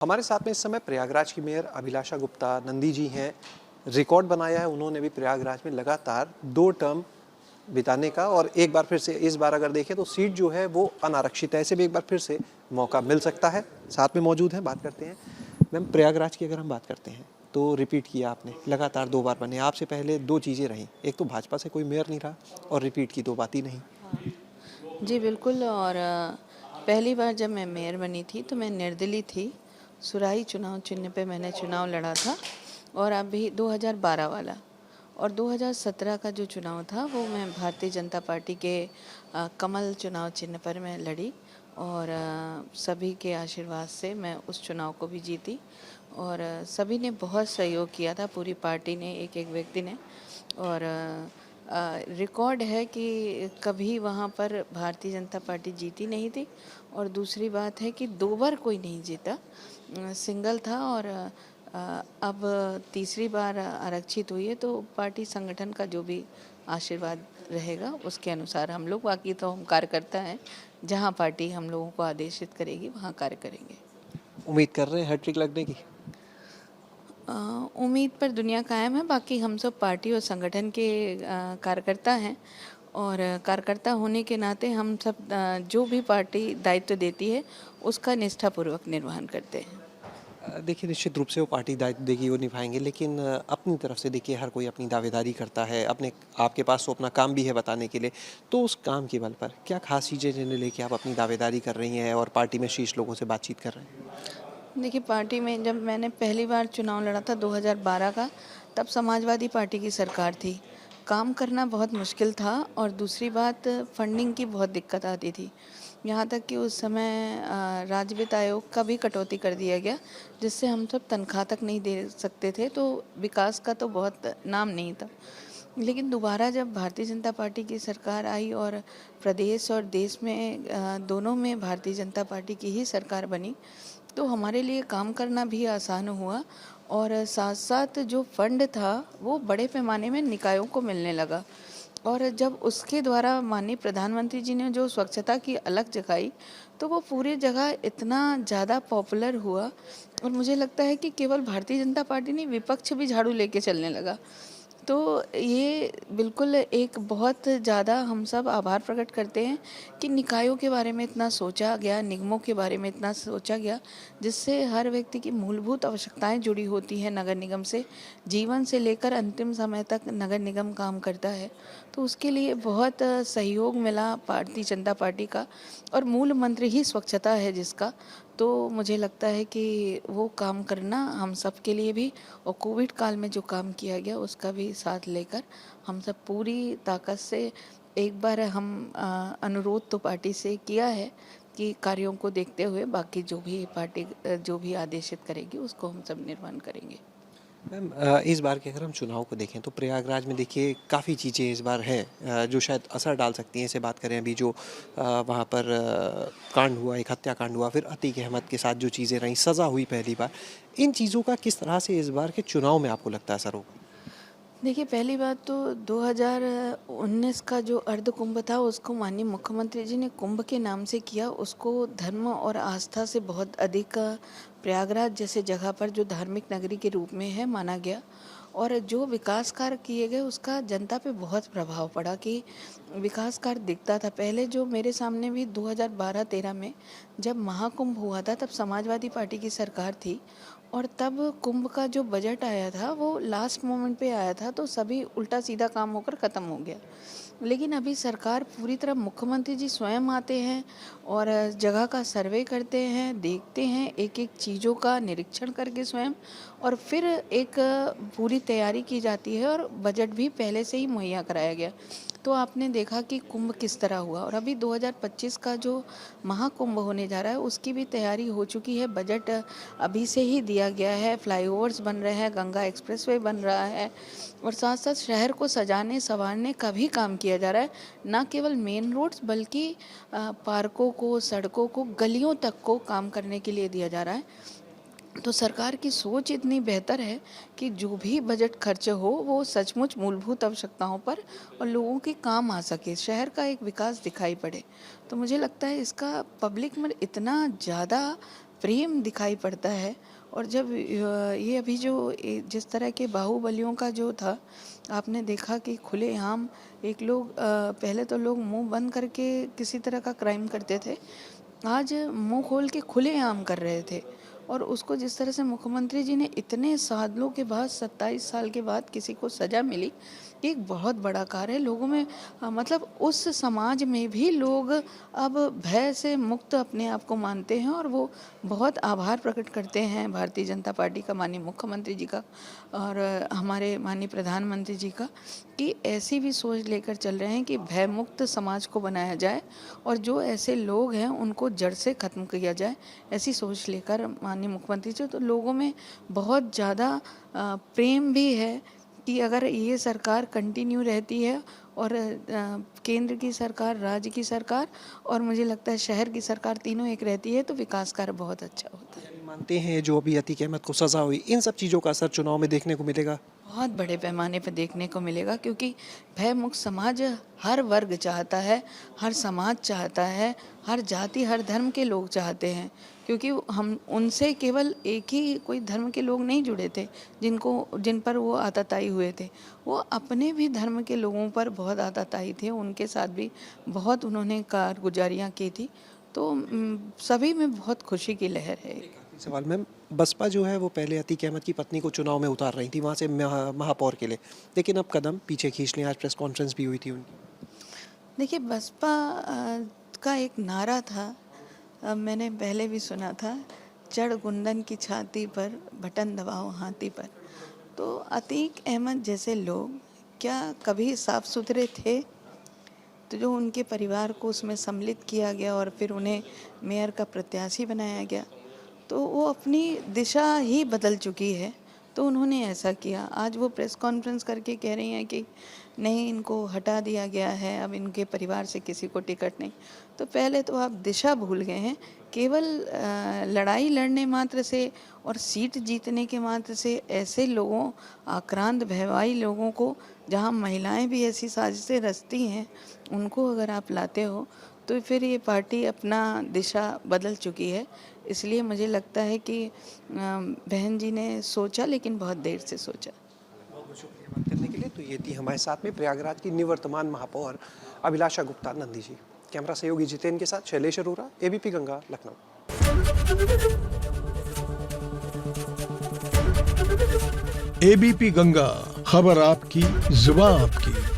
हमारे साथ में इस समय प्रयागराज की मेयर अभिलाषा गुप्ता नंदी जी हैं। रिकॉर्ड बनाया है उन्होंने भी प्रयागराज में लगातार 2 टर्म बिताने का, और एक बार फिर से इस बार अगर देखें तो सीट जो है वो अनारक्षित है। ऐसे भी एक बार फिर से मौका मिल सकता है। साथ में मौजूद हैं, बात करते हैं। मैम, प्रयागराज की अगर हम बात करते हैं तो रिपीट किया आपने, लगातार 2 बार बने। आपसे पहले 2 चीज़ें रहीं, एक तो भाजपा से कोई मेयर नहीं रहा और रिपीट की तो बात ही नहीं। जी बिल्कुल। और पहली बार जब मैं मेयर बनी थी तो मैं निर्दलीय थी। सुराही चुनाव चिन्ह पे मैंने चुनाव लड़ा था, और अभी 2012 वाला और 2017 का जो चुनाव था वो मैं भारतीय जनता पार्टी के कमल चुनाव चिन्ह पर मैं लड़ी, और सभी के आशीर्वाद से मैं उस चुनाव को भी जीती। और सभी ने बहुत सहयोग किया था, पूरी पार्टी ने, एक एक व्यक्ति ने। और रिकॉर्ड है कि कभी वहाँ पर भारतीय जनता पार्टी जीती नहीं थी। और दूसरी बात है कि 2 बार कोई नहीं जीता, सिंगल था। और अब तीसरी बार आरक्षित हुई है, तो पार्टी संगठन का जो भी आशीर्वाद रहेगा उसके अनुसार हम लोग, बाकी तो हम कार्यकर्ता हैं, जहाँ पार्टी हम लोगों को आदेशित करेगी वहाँ कार्य करेंगे। उम्मीद कर रहे हैं हैट्रिक लगने की? उम्मीद पर दुनिया कायम है। बाकी हम सब पार्टी और संगठन के कार्यकर्ता हैं, और कार्यकर्ता होने के नाते हम सब जो भी पार्टी दायित्व देती है उसका निष्ठापूर्वक निर्वहन करते हैं। देखिए, निश्चित रूप से वो पार्टी दायित्व देगी, वो निभाएंगे, लेकिन अपनी तरफ से देखिए हर कोई अपनी दावेदारी करता है। अपने आपके पास तो अपना काम भी है बताने के लिए, तो उस काम के बल पर क्या खास चीज़ें जिन्हें लेके आप अपनी दावेदारी कर रही हैं और पार्टी में शीर्ष लोगों से बातचीत कर रहे हैं? देखिए, पार्टी में जब मैंने पहली बार चुनाव लड़ा था 2012 का, तब समाजवादी पार्टी की सरकार थी। काम करना बहुत मुश्किल था, और दूसरी बात फंडिंग की बहुत दिक्कत आती थी। यहाँ तक कि उस समय राज्य वित्त आयोग का भी कटौती कर दिया गया, जिससे हम सब तनख्वाह तक नहीं दे सकते थे, तो विकास का तो बहुत नाम नहीं था। लेकिन दोबारा जब भारतीय जनता पार्टी की सरकार आई और प्रदेश और देश में दोनों में भारतीय जनता पार्टी की ही सरकार बनी, तो हमारे लिए काम करना भी आसान हुआ। और साथ साथ जो फंड था वो बड़े पैमाने में निकायों को मिलने लगा। और जब उसके द्वारा माननीय प्रधानमंत्री जी ने जो स्वच्छता की अलग जगाई, तो वो पूरी जगह इतना ज़्यादा पॉपुलर हुआ। और मुझे लगता है कि केवल भारतीय जनता पार्टी नहीं, विपक्ष भी झाड़ू लेके चलने लगा। तो ये बिल्कुल एक बहुत ज़्यादा हम सब आभार प्रकट करते हैं कि निकायों के बारे में इतना सोचा गया, निगमों के बारे में इतना सोचा गया, जिससे हर व्यक्ति की मूलभूत आवश्यकताएं जुड़ी होती हैं नगर निगम से। जीवन से लेकर अंतिम समय तक नगर निगम काम करता है, तो उसके लिए बहुत सहयोग मिला भारतीय जनता पार्टी का। और मूल मंत्र ही स्वच्छता है जिसका, तो मुझे लगता है कि वो काम करना हम सब के लिए भी, और कोविड काल में जो काम किया गया उसका भी साथ लेकर हम सब पूरी ताकत से, एक बार हम अनुरोध तो पार्टी से किया है कि कार्यों को देखते हुए बाकी जो भी पार्टी जो भी आदेशित करेगी उसको हम सब निर्वहन करेंगे। मैम, इस बार के अगर हम चुनाव को देखें तो प्रयागराज में देखिए काफ़ी चीज़ें इस बार हैं जो शायद असर डाल सकती हैं। इसे बात करें अभी जो वहाँ पर कांड हुआ, एक हत्याकांड हुआ, फिर अतीक अहमद के साथ जो चीज़ें रहीं, सज़ा हुई पहली बार, इन चीज़ों का किस तरह से इस बार के चुनाव में आपको लगता है असर होगा? देखिए, पहली बात तो 2019 का जो अर्ध कुंभ था उसको माननीय मुख्यमंत्री जी ने कुंभ के नाम से किया। उसको धर्म और आस्था से बहुत अधिक प्रयागराज जैसे जगह पर जो धार्मिक नगरी के रूप में है माना गया। और जो विकास कार्य किए गए उसका जनता पे बहुत प्रभाव पड़ा कि विकास कार्य दिखता था। पहले जो मेरे सामने भी 2012-13 में जब महाकुंभ हुआ था, तब समाजवादी पार्टी की सरकार थी, और तब कुंभ का जो बजट आया था वो लास्ट मोमेंट पे आया था, तो सभी उल्टा सीधा काम होकर ख़त्म हो गया। लेकिन अभी सरकार पूरी तरह, मुख्यमंत्री जी स्वयं आते हैं और जगह का सर्वे करते हैं, देखते हैं, एक एक चीज़ों का निरीक्षण करके स्वयं, और फिर एक पूरी तैयारी की जाती है, और बजट भी पहले से ही मुहैया कराया गया। तो आपने देखा कि कुंभ किस तरह हुआ, और अभी 2025 का जो महाकुंभ होने जा रहा है उसकी भी तैयारी हो चुकी है। बजट अभी से ही दिया गया है, फ्लाईओवर्स बन रहे हैं, गंगा एक्सप्रेसवे बन रहा है, और साथ साथ शहर को सजाने संवारने का भी काम किया जा रहा है। ना केवल मेन रोड्स बल्कि पार्कों को, सड़कों को, गलियों तक को काम करने के लिए दिया जा रहा है। तो सरकार की सोच इतनी बेहतर है कि जो भी बजट खर्च हो वो सचमुच मूलभूत आवश्यकताओं पर और लोगों के काम आ सके, शहर का एक विकास दिखाई पड़े। तो मुझे लगता है इसका पब्लिक में इतना ज़्यादा प्रेम दिखाई पड़ता है। और जब ये अभी जो जिस तरह के बाहुबलियों का जो था, आपने देखा कि खुलेआम एक लोग पहले तो लोग मुंह बंद करके किसी तरह का क्राइम करते थे, आज मुंह खोल के खुलेआम कर रहे थे। और उसको जिस तरह से मुख्यमंत्री जी ने इतने सालों के बाद 27 साल के बाद किसी को सज़ा मिली, एक बहुत बड़ा कार्य है। लोगों में मतलब उस समाज में भी लोग अब भय से मुक्त अपने आप को मानते हैं और वो बहुत आभार प्रकट करते हैं भारतीय जनता पार्टी का, माननीय मुख्यमंत्री जी का और हमारे माननीय प्रधानमंत्री जी का, कि ऐसी भी सोच लेकर चल रहे हैं कि भय मुक्त समाज को बनाया जाए और जो ऐसे लोग हैं उनको जड़ से ख़त्म किया जाए। ऐसी सोच लेकर माननीय मुख्यमंत्री जी, तो लोगों में बहुत ज़्यादा प्रेम भी है कि अगर ये सरकार कंटिन्यू रहती है और केंद्र की सरकार, राज्य की सरकार और मुझे लगता है शहर की सरकार, तीनों एक रहती है तो विकास कार्य बहुत अच्छा होता है। मानते हैं जो अभी अतीक अहमद को सज़ा हुई, इन सब चीज़ों का असर चुनाव में देखने को मिलेगा? बहुत बड़े पैमाने पर देखने को मिलेगा, क्योंकि भय मुक्त समाज हर वर्ग चाहता है, हर समाज चाहता है, हर जाति हर धर्म के लोग चाहते हैं। क्योंकि हम उनसे केवल एक ही कोई धर्म के लोग नहीं जुड़े थे जिन पर वो आताताई हुए थे, वो अपने भी धर्म के लोगों पर बहुत आताताई थे, उनके साथ भी बहुत उन्होंने कारगुजारियाँ की थी। तो सभी में बहुत खुशी की लहर है। सवाल मैम, बसपा जो है वो पहले अतीक अहमद की पत्नी को चुनाव में उतार रही थी वहाँ से महापौर के लिए, लेकिन अब कदम पीछे खींच लें, आज प्रेस कॉन्फ्रेंस भी हुई थी उनकी। देखिए, बसपा का एक नारा था, मैंने पहले भी सुना था, चढ़ गुंडन की छाती पर, बटन दबाओ हाथी पर। तो अतीक अहमद जैसे लोग क्या कभी साफ सुथरे थे? तो जो उनके परिवार को उसमें सम्मिलित किया गया और फिर उन्हें मेयर का प्रत्याशी बनाया गया, तो वो अपनी दिशा ही बदल चुकी है, तो उन्होंने ऐसा किया। आज वो प्रेस कॉन्फ्रेंस करके कह रही हैं कि नहीं, इनको हटा दिया गया है, अब इनके परिवार से किसी को टिकट नहीं। तो पहले तो आप दिशा भूल गए हैं। केवल लड़ाई लड़ने मात्र से और सीट जीतने के मात्र से ऐसे लोगों, आक्रांत भयवाई लोगों को, जहां महिलाएं भी ऐसी साजिशें रचती हैं, उनको अगर आप लाते हो तो फिर ये पार्टी अपना दिशा बदल चुकी है। इसलिए मुझे लगता है कि बहन जी ने सोचा, लेकिन बहुत देर से सोचा। बहुत बहुत शुक्रिया बात करने के लिए। तो ये थी हमारे साथ में प्रयागराज की निवर्तमान महापौर अभिलाषा गुप्ता नंदी जी। कैमरा सहयोगी जितेन के साथ शैलेश अरोरा, एबीपी गंगा, लखनऊ। एबीपी गंगा, खबर आपकी, जुबान आपकी।